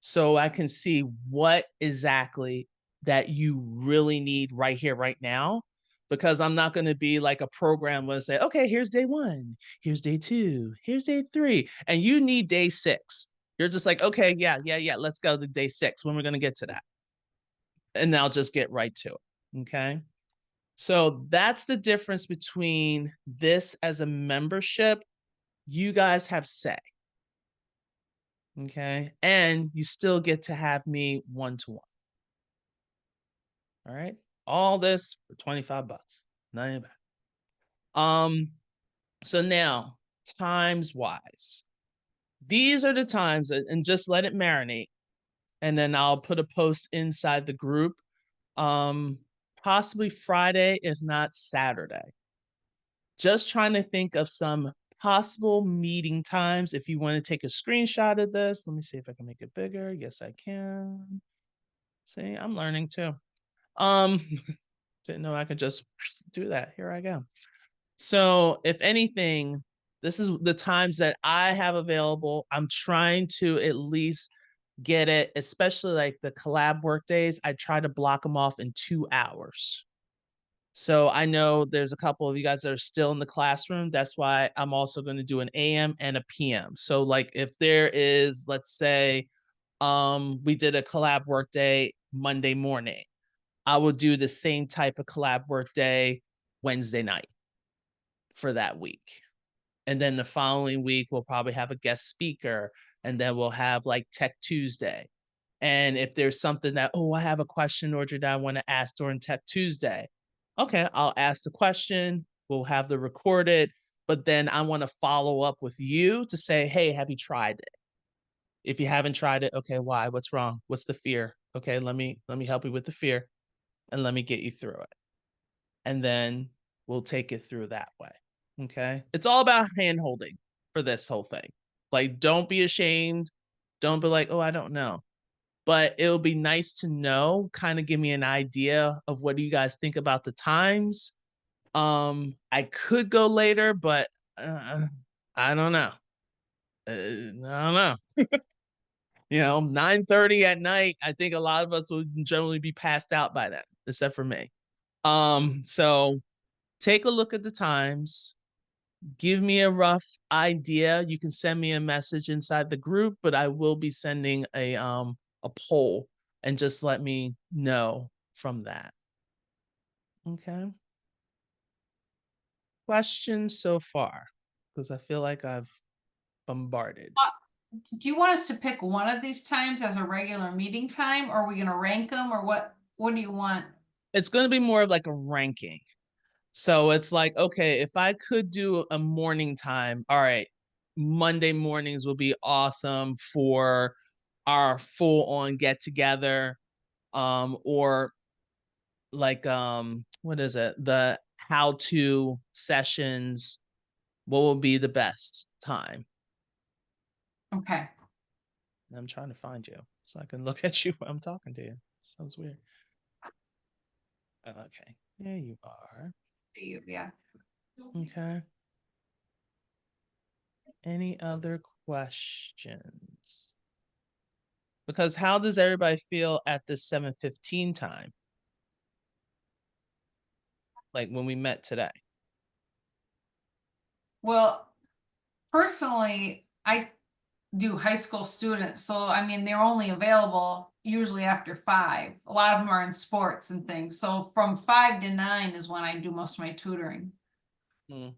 so I can see what exactly that you really need right here, right now. Because I'm not going to be like a program where I say, okay, here's day 1, here's day 2, here's day 3, and you need day 6. You're just like, okay, yeah, let's go to day 6 when we're going to get to that. And I'll just get right to it. Okay. So that's the difference between this as a membership. You guys have say. Okay. And you still get to have me one-to-one. All right. All this for $25. Not bad. So now, times wise. These are the times, and just let it marinate. And then I'll put a post inside the group. Possibly Friday, if not Saturday. Just trying to think of some possible meeting times. If you want to take a screenshot of this, let me see if I can make it bigger. Yes, I can. See, I'm learning too. Didn't know I could just do that. Here I go. So if anything, this is the times that I have available. I'm trying to at least get it, especially like the collab work days, I try to block them off in 2 hours. So I know there's a couple of you guys that are still in the classroom. That's why I'm also going to do an AM and a PM. So like if there is, let's say, we did a collab work day Monday morning, I will do the same type of collab work day Wednesday night for that week. And then the following week, we'll probably have a guest speaker, and then we'll have like Tech Tuesday. And if there's something that, oh, I have a question, Audrey, that I want to ask during Tech Tuesday, okay, I'll ask the question. We'll have the recorded, but then I want to follow up with you to say, hey, have you tried it? If you haven't tried it, okay, why? What's wrong? What's the fear? Okay, let me help you with the fear, and let me get you through it. And then we'll take it through that way. Okay. It's all about hand holding for this whole thing. Like, don't be ashamed. Don't be like, oh, I don't know. But it'll be nice to know, kind of give me an idea of what do you guys think about the times. I could go later, but I don't know. I don't know. 9:30 at night. I think a lot of us would generally be passed out by then, except for me. So take a look at the times. Give me a rough idea. You can send me a message inside the group, but I will be sending a poll, and just let me know from that. Okay. Questions so far? Because I feel like I've bombarded.
Do you want us to pick one of these times as a regular meeting time, or are we going to rank them, or what do you want?
It's going to be more of like a ranking. So it's like, okay, if I could do a morning time, all right, Monday mornings will be awesome for our full on get together. Or like what is it? The how to sessions. What will be the best time?
Okay.
I'm trying to find you so I can look at you when I'm talking to you. Sounds weird. Okay, there you are.
Yeah.
Okay. Any other questions? Because how does everybody feel at the 7:15 time? Like when we met today?
Well, personally, I do high school students, so I mean they're only available usually after 5. A lot of them are in sports and things. So from 5 to 9 is when I do most of my tutoring. But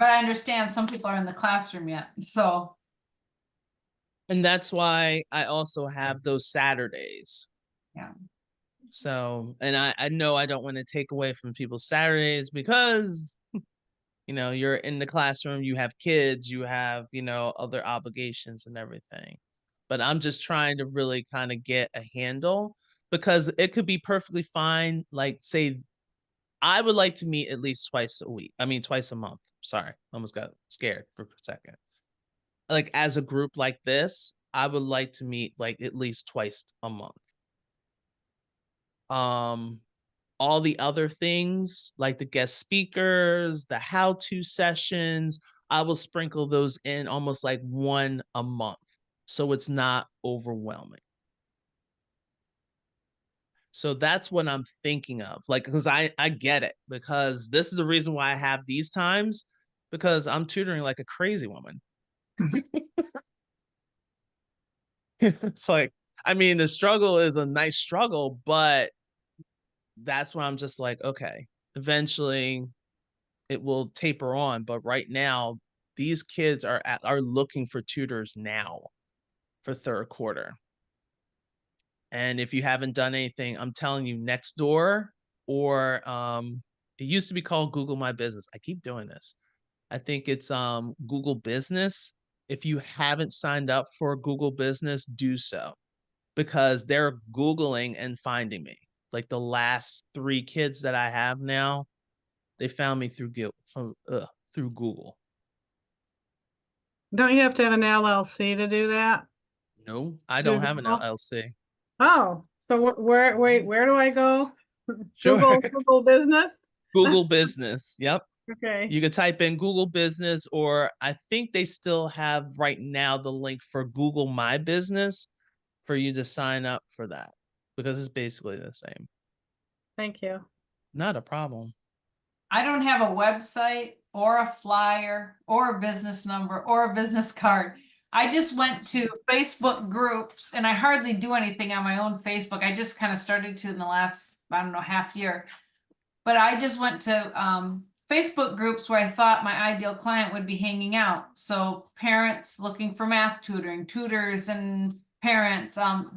I understand some people are in the classroom yet. So
And that's why I also have those Saturdays.
yeah.
So, and I know I don't want to take away from people's Saturdays because, you're in the classroom, you have kids, you have, other obligations and everything. But I'm just trying to really kind of get a handle, because it could be perfectly fine. Like, say, I would like to meet at least twice a week. I mean, twice a month. Sorry, almost got scared for a second. Like, as a group like this, I would like to meet like at least twice a month. All the other things like the guest speakers, the how-to sessions, I will sprinkle those in almost like one a month, so it's not overwhelming. So that's what I'm thinking of, like, because I get it, because this is the reason why I have these times, because I'm tutoring like a crazy woman. It's like, I mean, the struggle is a nice struggle, but that's why I'm just like, okay, eventually it will taper on. But right now, these kids are looking for tutors now for third quarter. And if you haven't done anything, I'm telling you, Nextdoor, or it used to be called Google My Business. I keep doing this. I think it's Google Business. If you haven't signed up for Google Business, do so, because they're Googling and finding me. Like the last 3 kids that I have now, they found me through Google.
Don't you have to have an LLC to do that?
No, I don't have an LLC.
Oh, so wait, where do I go?
Sure.
Google Business?
Google Business. Yep.
Okay.
You could type in Google Business, or I think they still have right now the link for Google My Business for you to sign up for that because it's basically the same.
Thank you.
Not a problem.
I don't have a website or a flyer or a business number or a business card. I just went to Facebook groups and I hardly do anything on my own Facebook. I just kind of started to in the last, I don't know, half year. But I just went to Facebook groups where I thought my ideal client would be hanging out. So parents looking for math tutoring, tutors and parents. I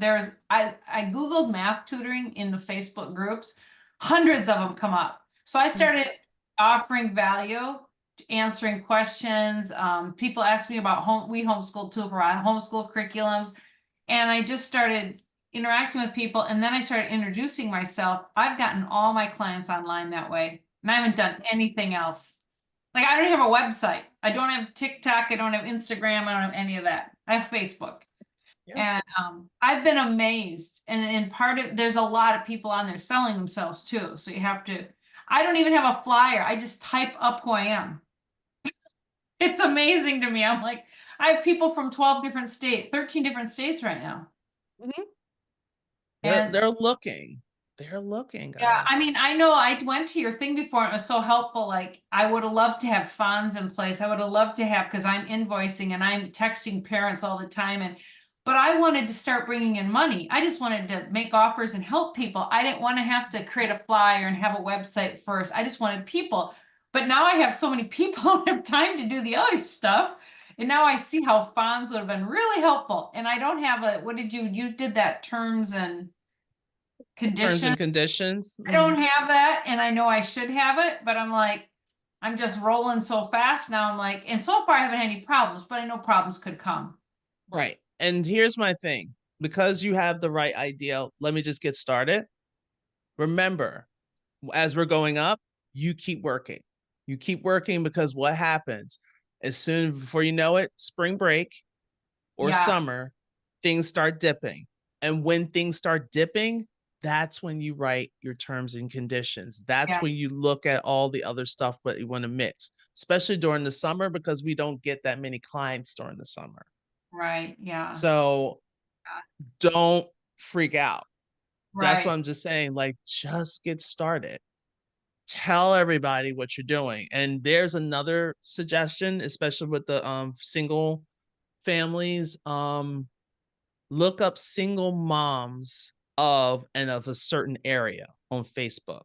Googled math tutoring in the Facebook groups. Hundreds of them come up. So I started offering value, answering questions. People ask me about we homeschool too, provide homeschool curriculums. And I just started interacting with people, and then I started introducing myself. I've gotten all my clients online that way, and I haven't done anything else. Like I don't have a website. I don't have TikTok. I don't have Instagram. I don't have any of that. I have Facebook. And I've been amazed. And part of there's a lot of people on there selling themselves too. So you have to, I don't even have a flyer. I just type up who I am. It's amazing to me. I'm like, I have people from 12 different states, 13 different states right now. And
They're looking. They're looking, guys.
yeah, I mean, I know I went to your thing before and it was so helpful. Like I would have loved to have funds in place. I would have loved to have, because I'm invoicing and I'm texting parents all the time. But I wanted to start bringing in money. I just wanted to make offers and help people. I didn't want to have to create a flyer and have a website first. I just wanted people. But now I have so many people, I don't have time to do the other stuff. And now I see how funds would have been really helpful. And I don't have you did that terms and
Terms and
conditions.
conditions.
I don't have that, and I know I should have it, but I'm like, I'm just rolling so fast now. I'm like, and so far I haven't had any problems, but I know problems could come.
Right. And here's my thing. Because you have the right idea, let me just get started. Remember, as we're going up, you keep working. You keep working because what happens as soon before you know it, spring break or summer, things start dipping. And when things start dipping, that's when you write your terms and conditions. That's when you look at all the other stuff that you want to mix, especially during the summer, because we don't get that many clients during the summer.
Right. Yeah.
So don't freak out. That's
Right.
what I'm just saying. Like, just get started. Tell everybody what you're doing. And there's another suggestion, especially with the single families. Look up single moms of a certain area on Facebook.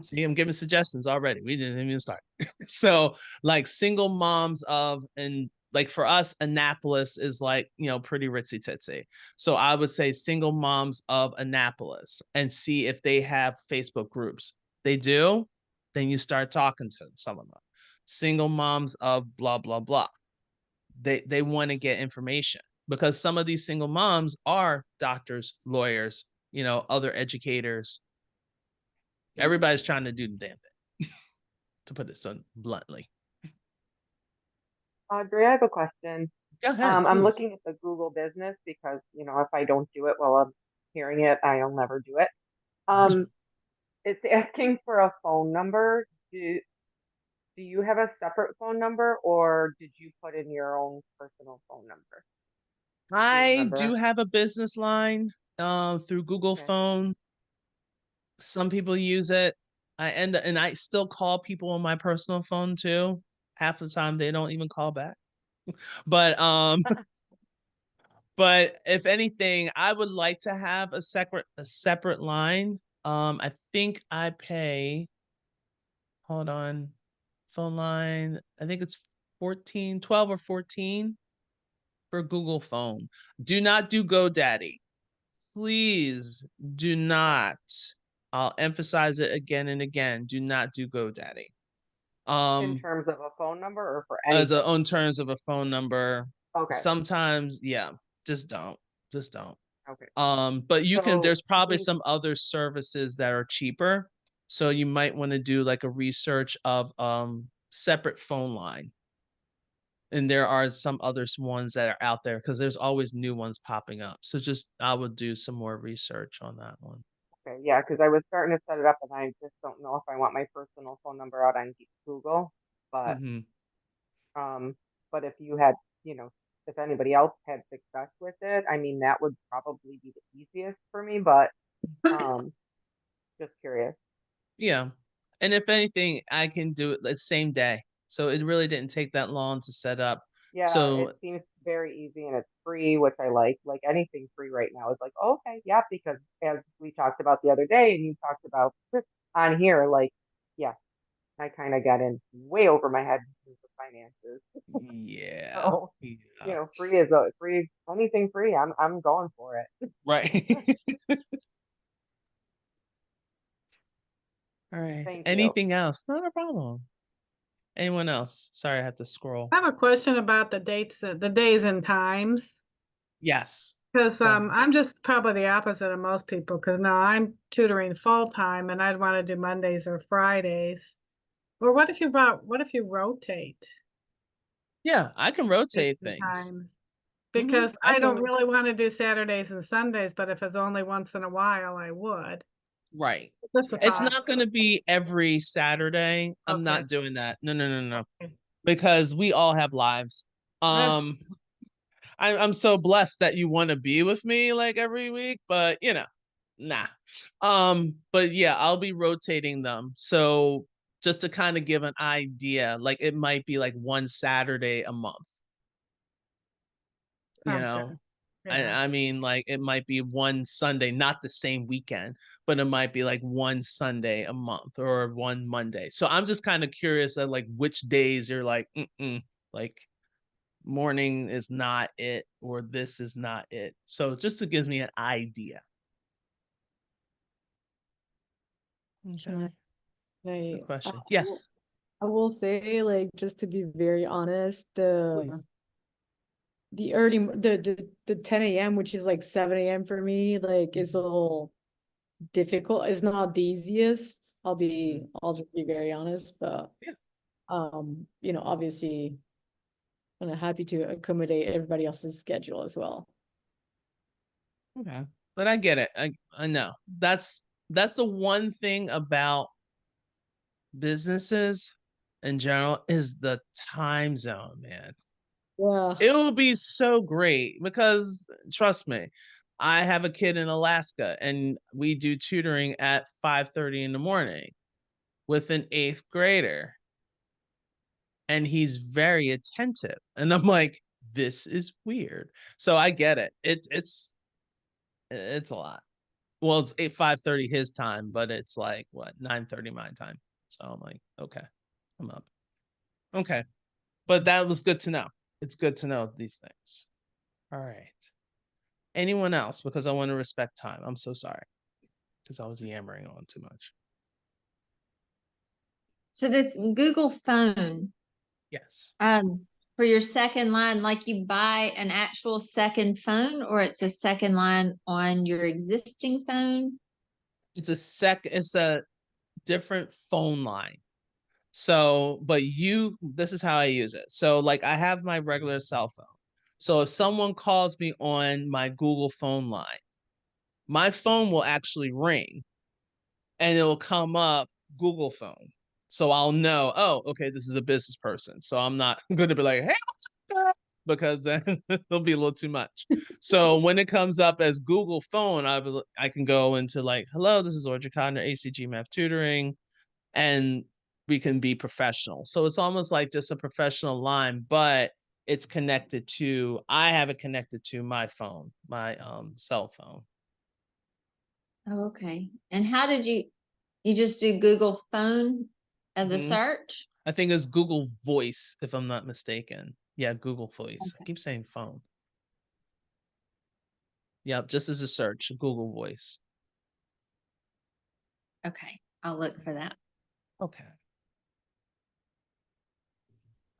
See, I'm giving suggestions already. We didn't even start. So like single moms of, and like for us, Annapolis is like, pretty ritzy titsy. So I would say single moms of Annapolis and see if they have Facebook groups. They do, then you start talking to some of them. Single moms of blah, blah, blah. They want to get information because some of these single moms are doctors, lawyers, other educators. Everybody's trying to do the damn thing, to put it so bluntly.
Audrey, I have a question.
Go ahead,
I'm
please.
looking at the Google business because, if I don't do it while I'm hearing it, I'll never do it. It's asking for a phone number. Do you have a separate phone number or did you put in your own personal phone number?
I do have a business line through Google Phone. Some people use it. I still call people on my personal phone too. Half the time they don't even call back. But but if anything, I would like to have a separate line. I think I pay, hold on, phone line. I think it's 12 or 14 for Google Phone. Do not do GoDaddy. Please do not. I'll emphasize it again and again. Do not do GoDaddy.
In terms of a phone number or for anything?
On terms of a phone number.
Okay.
Sometimes, yeah, just don't.
Okay.
But there's probably
we-
some other services that are cheaper. So you might want to do like a research of separate phone line. And there are some other ones that are out there because there's always new ones popping up. So I would do some more research on that one.
Okay, yeah, because I was starting to set it up and I just don't know if I want my personal phone number out on Google, but
Mm-hmm.
but if you had, if anybody else had success with it, I mean, that would probably be the easiest for me, but just curious.
Yeah. And if anything, I can do it the same day. So it really didn't take that long to set up.
Yeah,
So
it seems very easy and it's free, which I like. Like anything free right now is like, oh, okay, yeah, because as we talked about the other day and you talked about on here, like, yeah, I kind of got in way over my head in terms of finances.
yeah.
So,
Yeah.
free is free, anything free. I'm going for it.
Right. All right.
Thank you.
Anything else? Not a problem. Anyone else? Sorry, I had to scroll.
I have a question about the dates, the days and times.
Yes.
Because
Go ahead.
I'm just probably the opposite of most people. Because now I'm tutoring full time, and I'd want to do Mondays or Fridays. Or what if you rotate
Yeah, I can
dates
rotate
and
things.
times? Because
I
I
can
don't
rotate.
really want to do Saturdays and Sundays, but if it's only once in a while, I would.
Right.
Just a
It's
thought.
not going to be every Saturday. I'm
Okay.
not doing that. No.
Okay.
Because we all have lives. I'm so blessed that you want to be with me like every week, but nah. But yeah, I'll be rotating them. So just to kind of give an idea, like it might be like one Saturday a month.
Sounds good. Yeah.
I mean, like it might be one Sunday, not the same weekend, but it might be like one Sunday a month or one Monday. So I'm just kind of curious at like which days you're like, like morning is not it, or this is not it. So just to gives me an idea. Okay. Good question. Yes.
I will say, like, just to be very honest,
Please.
the early the 10 a.m., which is like 7 a.m. for me, like is a little difficult. It's not the easiest. I'll just be very honest, but
Yeah.
obviously I'm happy to accommodate everybody else's schedule as well.
Okay. But I get it. I know. That's the one thing about businesses in general is the time zone, man.
Yeah.
It will be so great because trust me, I have a kid in Alaska and we do tutoring at 5:30 in the morning with an 8th grader. And he's very attentive. And I'm like, this is weird. So I get it. It's a lot. Well, it's 5:30 his time, but it's like what 9:30 my time. So I'm like, okay, I'm up. Okay. But that was good to know. It's good to know these things. All right. Anyone else? Because I want to respect time. I'm so sorry. Because I was yammering on too much.
So this Google phone,
Yes.
for your second line, like you buy an actual second phone, or it's a second line on your existing phone?
It's a different phone line. So, but this is how I use it. So, like, I have my regular cell phone. So, if someone calls me on my Google phone line, my phone will actually ring and it'll come up Google phone. So, I'll know, oh, okay, this is a business person. So, I'm not going to be like, hey, what's up, girl? Because then it'll be a little too much. So, when it comes up as Google phone, I can go into like, hello, this is Audrey Connor, ACG Math Tutoring, and we can be professional. So it's almost like just a professional line, but it's connected to, I have it connected to my phone, my cell phone.
Oh, okay. And how did you just do Google phone as a
Mhm.
search?
I think it's Google Voice, if I'm not mistaken. Yeah, Google Voice. I
Okay.
keep saying phone. Yep, just as a search, Google Voice.
Okay, I'll look for that.
Okay.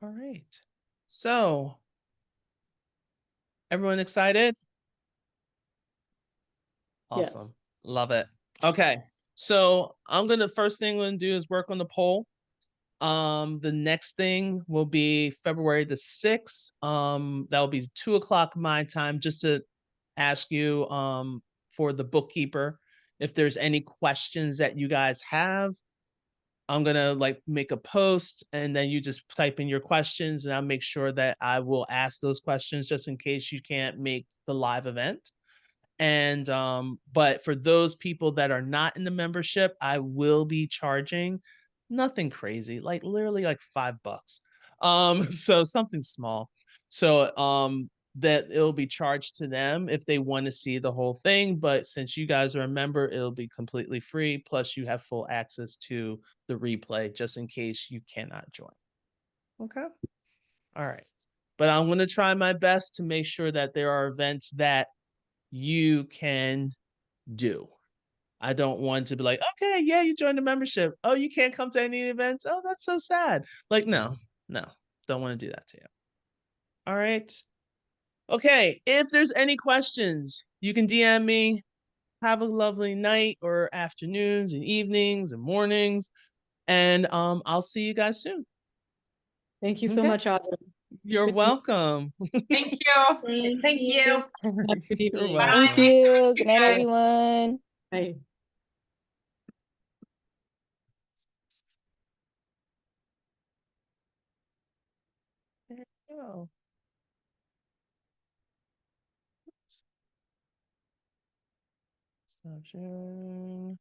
All right. So, everyone excited? Awesome.
Yes.
Love it. Okay. So, first thing I'm going to do is work on the poll. The next thing will be February the 6th. That will be 2:00 my time, just to ask you for the bookkeeper if there's any questions that you guys have. I'm gonna like make a post and then you just type in your questions and I'll make sure that I will ask those questions just in case you can't make the live event. And but for those people that are not in the membership, I will be charging nothing crazy, like literally like $5. So something small. So that it'll be charged to them if they want to see the whole thing. But since you guys are a member, it'll be completely free. Plus, you have full access to the replay just in case you cannot join. Okay. All right. But I'm going to try my best to make sure that there are events that you can do. I don't want to be like, okay, yeah, you joined the membership. Oh, you can't come to any events. Oh, that's so sad. Like, no, don't want to do that to you. All right. Okay. If there's any questions, you can DM me. Have a lovely night or afternoons and evenings and mornings. And I'll see you guys soon.
Thank you so
Okay.
much, Audrey.
You're
Good to meet
welcome.
Thank you.
Thank you.
you. Have a good
You're
evening.
Bye.
welcome.
Thank
Nice to
you.
meet
Good night,
guys.
everyone.
Bye.
There you go. Stop sharing.